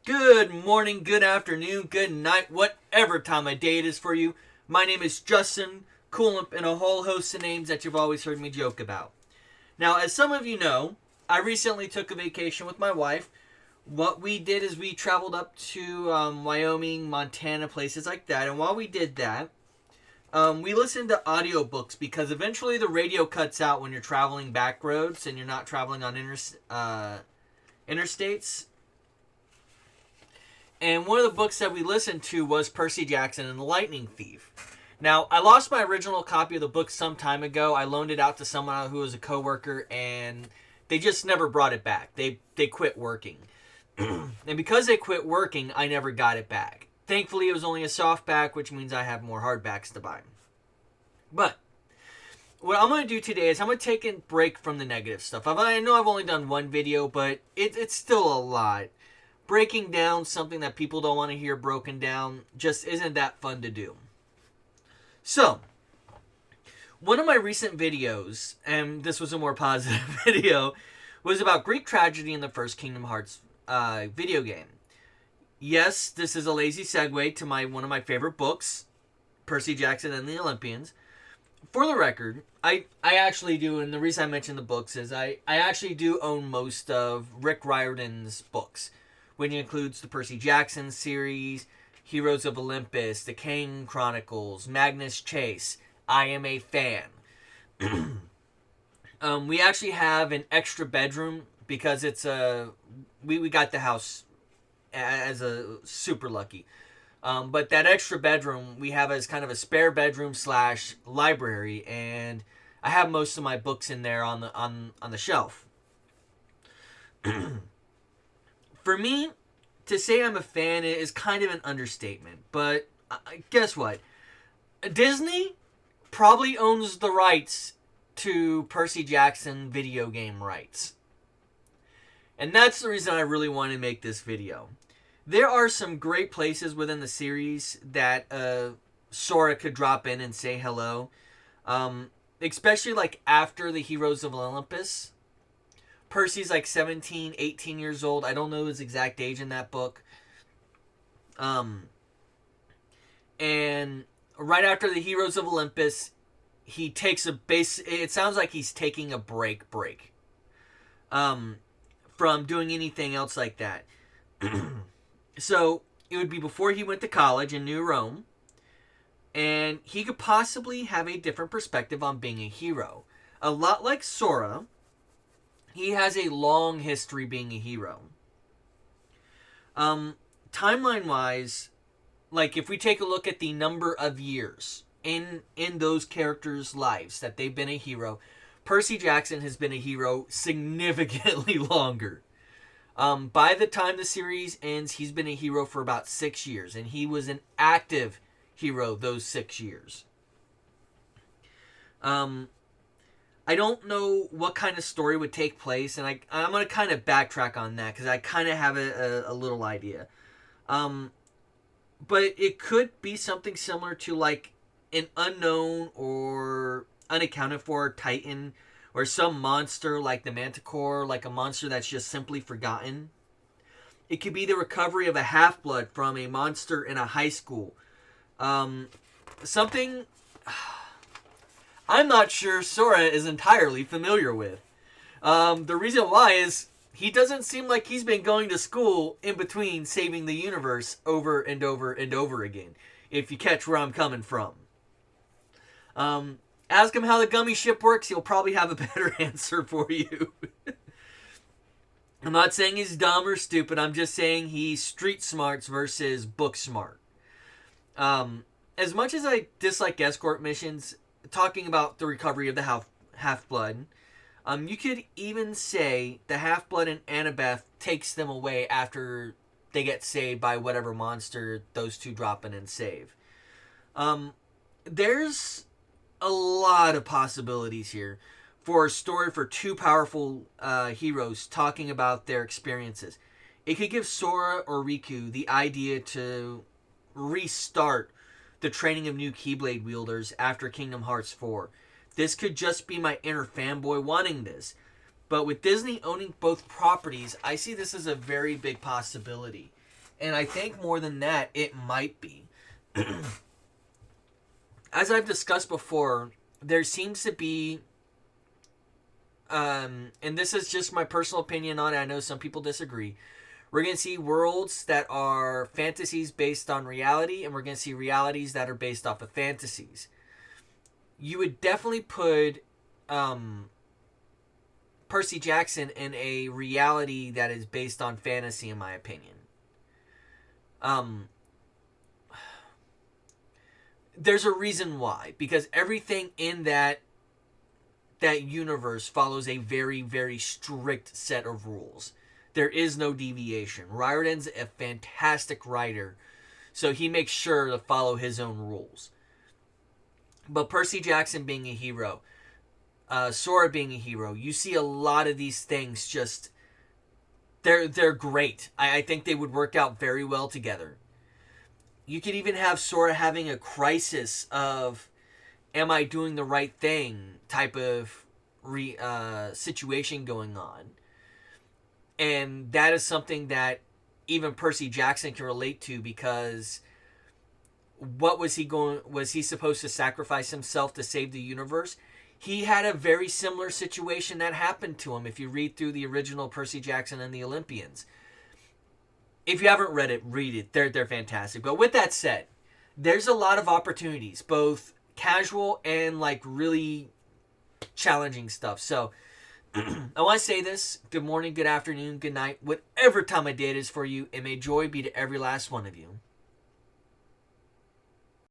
Good morning, good afternoon, good night, whatever time of day it is for you. My name is Justin, Coolump, and a whole host of names that you've always heard me joke about. Now, as some of you know, I recently took a vacation with my wife. What we did is we traveled up to Wyoming, Montana, places like that. And while we did that, we listened to audiobooks because eventually the radio cuts out when you're traveling back roads and you're not traveling on interstates. And one of the books that we listened to was Percy Jackson and the Lightning Thief. Now, I lost my original copy of the book some time ago. I loaned it out to someone who was a coworker, and they just never brought it back. They quit working. And because they quit working, I never got it back. Thankfully, it was only a softback, which means I have more hardbacks to buy. But what I'm going to do today is I'm going to take a break from the negative stuff. I know I've only done one video, but it's still a lot. Breaking down something that people don't want to hear broken down just isn't that fun to do. So, one of my recent videos, and this was a more positive video, was about Greek tragedy in the first Kingdom Hearts video game. Yes, this is a lazy segue to one of my favorite books, Percy Jackson and the Olympians. For the record, I actually do, and the reason I mention the books is I actually do own most of Rick Riordan's books, which includes the Percy Jackson series, Heroes of Olympus, The Kane Chronicles, Magnus Chase. I am a fan. We actually have an extra bedroom because it's we got the house as a super lucky. But that extra bedroom we have as kind of a spare bedroom / library, and I have most of my books in there on the shelf. For me, to say I'm a fan is kind of an understatement, but guess what? Disney probably owns the rights to Percy Jackson video game rights. And that's the reason I really want to make this video. There are some great places within the series that Sora could drop in and say hello. Especially like after the Heroes of Olympus. Percy's like 17, 18 years old. I don't know his exact age in that book. And right after the Heroes of Olympus, he takes it sounds like he's taking a break. From doing anything else like that. So, it would be before he went to college in New Rome. And he could possibly have a different perspective on being a hero. A lot like Sora, he has a long history being a hero. Timeline-wise, like if we take a look at the number of years in those characters' lives that they've been a hero, Percy Jackson has been a hero significantly longer. By the time the series ends, he's been a hero for about 6 years, and he was an active hero those 6 years. I don't know what kind of story would take place, and I'm going to kind of backtrack on that, because I kind of have a little idea. But it could be something similar to like an unknown or unaccounted for Titan, or some monster like the Manticore, like a monster that's just simply forgotten. It could be the recovery of a half-blood from a monster in a high school. Something I'm not sure Sora is entirely familiar with. The reason why is he doesn't seem like he's been going to school in between saving the universe over and over and over again, if you catch where I'm coming from. Ask him how the gummy ship works, he'll probably have a better answer for you. I'm not saying he's dumb or stupid, I'm just saying he's street smarts versus book smart. As much as I dislike escort missions, talking about the recovery of the half-blood, you could even say the half-blood and Annabeth takes them away after they get saved by whatever monster those two drop in and save. There's a lot of possibilities here for a story for two powerful heroes talking about their experiences. It could give Sora or Riku the idea to restart the training of new Keyblade wielders after Kingdom Hearts 4. This could just be my inner fanboy wanting this. But with Disney owning both properties, I see this as a very big possibility. And I think more than that, it might be. As I've discussed before, there seems to be, and this is just my personal opinion on it, I know some people disagree. We're going to see worlds that are fantasies based on reality, and we're going to see realities that are based off of fantasies. You would definitely put Percy Jackson in a reality that is based on fantasy, in my opinion. There's a reason why, because everything in that universe follows a very, very strict set of rules. There is no deviation. Riordan's a fantastic writer, so he makes sure to follow his own rules. But Percy Jackson being a hero, Sora being a hero, you see a lot of these things just, they're great. I think they would work out very well together. You could even have Sora having a crisis of, am I doing the right thing type of situation going on. And that is something that even Percy Jackson can relate to, because what was he supposed to sacrifice himself to save the universe? He had a very similar situation that happened to him if you read through the original Percy Jackson and the Olympians. If you haven't read it, read it. They're fantastic. But with that said, there's a lot of opportunities, both casual and like really challenging stuff. So I want to say this: good morning, good afternoon, good night, whatever time of day it is for you, and may joy be to every last one of you.